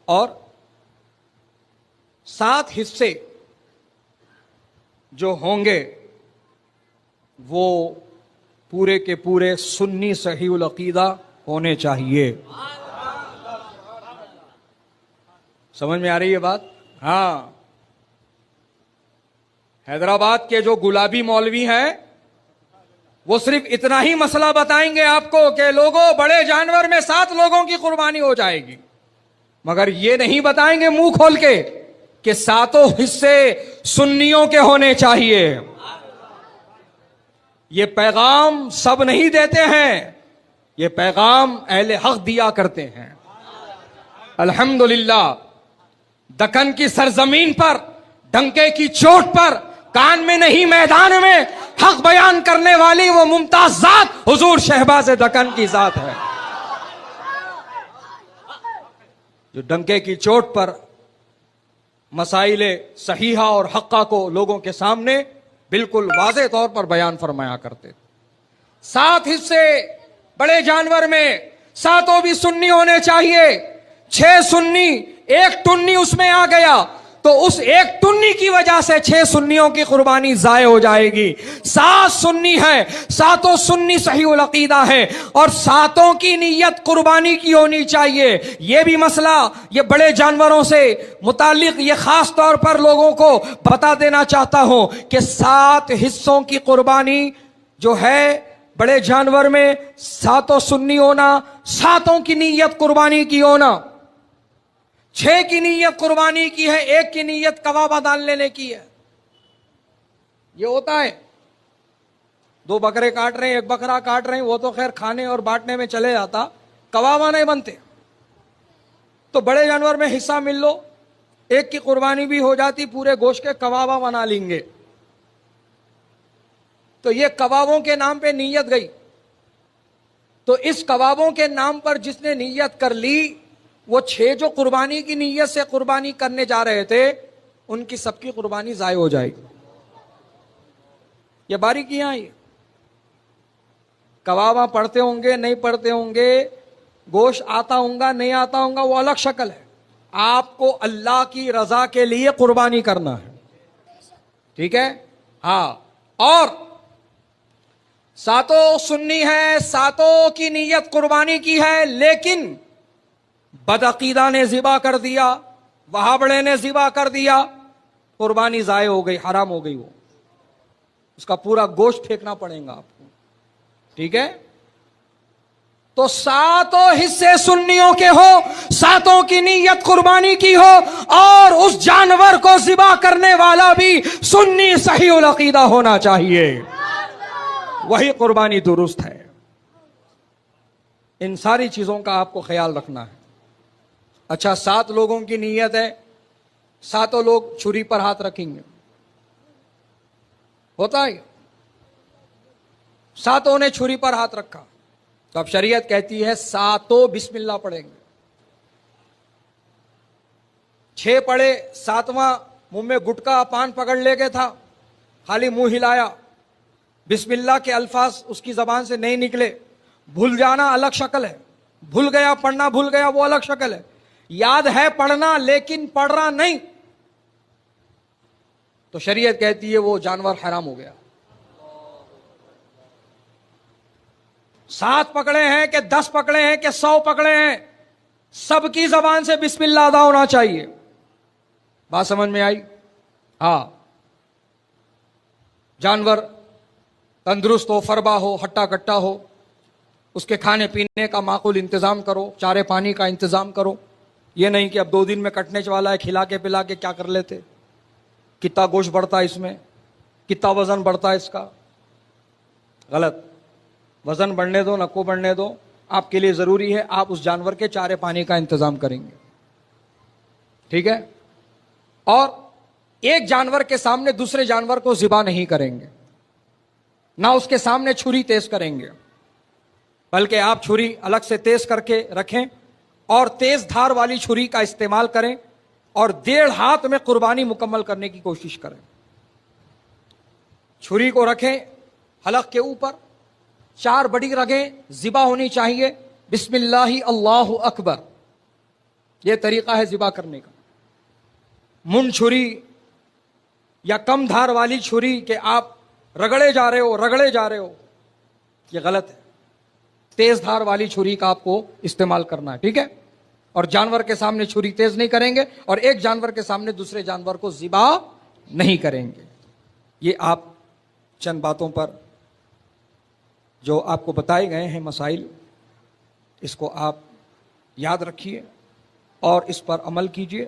اور 7 حصے جو ہوں گے وہ پورے کے پورے سنی صحیح العقیدہ ہونے چاہیے. سمجھ میں آ رہی ہے بات؟ ہاں. حیدرآباد کے جو گلابی مولوی ہیں وہ صرف اتنا ہی مسئلہ بتائیں گے آپ کو کہ لوگوں بڑے جانور میں 7 لوگوں کی قربانی ہو جائے گی، مگر یہ نہیں بتائیں گے منہ کھول کے کہ 7 حصے سنیوں کے ہونے چاہیے. یہ پیغام سب نہیں دیتے ہیں، یہ پیغام اہل حق دیا کرتے ہیں. الحمدللہ دکن کی سرزمین پر ڈنکے کی چوٹ پر کان میں نہیں میدان میں حق بیان کرنے والی وہ ممتاز ذات حضور شہباز دکن کی ذات ہے، جو ڈنکے کی چوٹ پر مسائل صحیحہ اور حقہ کو لوگوں کے سامنے بالکل واضح طور پر بیان فرمایا کرتے. 7 حصے بڑے جانور میں 7 بھی سنی ہونے چاہیے. 6 سنی 1 ٹنی اس میں آ گیا تو اس 1 ٹنی کی وجہ سے 6 سنیوں کی قربانی ضائع ہو جائے گی. 7 سنی ہے، 7 سنی صحیح العقیدہ ہے اور 7 کی نیت قربانی کی ہونی چاہیے. یہ بھی مسئلہ یہ بڑے جانوروں سے متعلق یہ خاص طور پر لوگوں کو بتا دینا چاہتا ہوں کہ 7 حصوں کی قربانی جو ہے بڑے جانور میں 7 سنی ہونا، 7 کی نیت قربانی کی ہونا. 6 کی نیت قربانی کی ہے، 1 کی نیت کبابہ ڈال لینے کی ہے. یہ ہوتا ہے 2 بکرے کاٹ رہے ہیں، 1 بکرا کاٹ رہے ہیں، وہ تو خیر کھانے اور بانٹنے میں چلے جاتا، کبابہ نہیں بنتے. تو بڑے جانور میں حصہ مل لو، 1 کی قربانی بھی ہو جاتی، پورے گوشت کے کبابہ بنا لیں گے. تو یہ کبابوں کے نام پہ نیت گئی. تو اس کبابوں کے نام پر جس نے نیت کر لی، وہ 6 جو قربانی کی نیت سے قربانی کرنے جا رہے تھے ان کی سب کی قربانی ضائع ہو جائے گی. یہ باریکیاں ہیں. کبابہ پڑھتے ہوں گے نہیں پڑھتے ہوں گے، گوشت آتا ہوں گا نہیں آتا ہوں گا، وہ الگ شکل ہے. آپ کو اللہ کی رضا کے لیے قربانی کرنا ہے. ٹھیک ہے؟ ہاں. اور 7 سنی ہے، 7 کی نیت قربانی کی ہے، لیکن بدعقیدہ نے ذبح کر دیا، وہابڑے نے ذبح کر دیا، قربانی ضائع ہو گئی، حرام ہو گئی. وہ اس کا پورا گوشت پھینکنا پڑے گا آپ کو. ٹھیک ہے؟ تو 7 حصے سنیوں کے ہو، 7 کی نیت قربانی کی ہو، اور اس جانور کو ذبح کرنے والا بھی سنی صحیح العقیدہ ہونا چاہیے. وہی قربانی درست ہے. ان ساری چیزوں کا آپ کو خیال رکھنا ہے. اچھا 7 لوگوں کی نیت ہے، 7 لوگ چھری پر ہاتھ رکھیں گے، ہوتا ہے 7 نے چھری پر ہاتھ رکھا تو اب شریعت کہتی ہے 7 بسم اللہ پڑھیں گے. 6 پڑھے، 7واں منہ میں گٹکا پان پکڑ لے کے تھا، خالی منہ ہلایا، بسم اللہ کے الفاظ اس کی زبان سے نہیں نکلے. بھول جانا الگ شکل ہے، بھول گیا، پڑھنا بھول گیا، وہ الگ شکل ہے. یاد ہے پڑھنا لیکن پڑھ رہا نہیں، تو شریعت کہتی ہے وہ جانور حرام ہو گیا. 7 پکڑے ہیں کہ 10 پکڑے ہیں کہ 100 پکڑے ہیں، سب کی زبان سے بسم اللہ ادا ہونا چاہیے. بات سمجھ میں آئی؟ ہاں. جانور تندرست ہو، فربا ہو، ہٹا کٹا ہو، اس کے کھانے پینے کا معقول انتظام کرو، چارے پانی کا انتظام کرو. یہ نہیں کہ اب 2 دن میں کٹنے والا ہے، کھلا کے پلا کے کیا کر لیتے، کتنا گوشت بڑھتا ہے اس میں، کتنا وزن بڑھتا ہے اس کا. غلط. وزن بڑھنے دو، نہ کو بڑھنے دو، آپ کے لیے ضروری ہے آپ اس جانور کے چارے پانی کا انتظام کریں گے. ٹھیک ہے؟ اور ایک جانور کے سامنے دوسرے جانور کو ذبح نہیں کریں گے، نہ اس کے سامنے چھری تیز کریں گے، بلکہ آپ چھری الگ سے تیز کر کے رکھیں اور تیز دھار والی چھری کا استعمال کریں اور 1.5 ہاتھ میں قربانی مکمل کرنے کی کوشش کریں. چھری کو رکھیں حلق کے اوپر، 4 بڑی رگیں ذبح ہونی چاہیے. بسم اللہ اللہ اکبر. یہ طریقہ ہے ذبح کرنے کا. منڈ چھری یا کم دھار والی چھری کہ آپ رگڑے جا رہے ہو، یہ غلط ہے. تیز دھار والی چھری کا آپ کو استعمال کرنا ہے، ٹھیک ہے. اور جانور کے سامنے چھری تیز نہیں کریں گے، اور ایک جانور کے سامنے دوسرے جانور کو ذبح نہیں کریں گے. یہ آپ چند باتوں پر جو آپ کو بتائے گئے ہیں مسائل، اس کو آپ یاد رکھیے اور اس پر عمل کیجیے.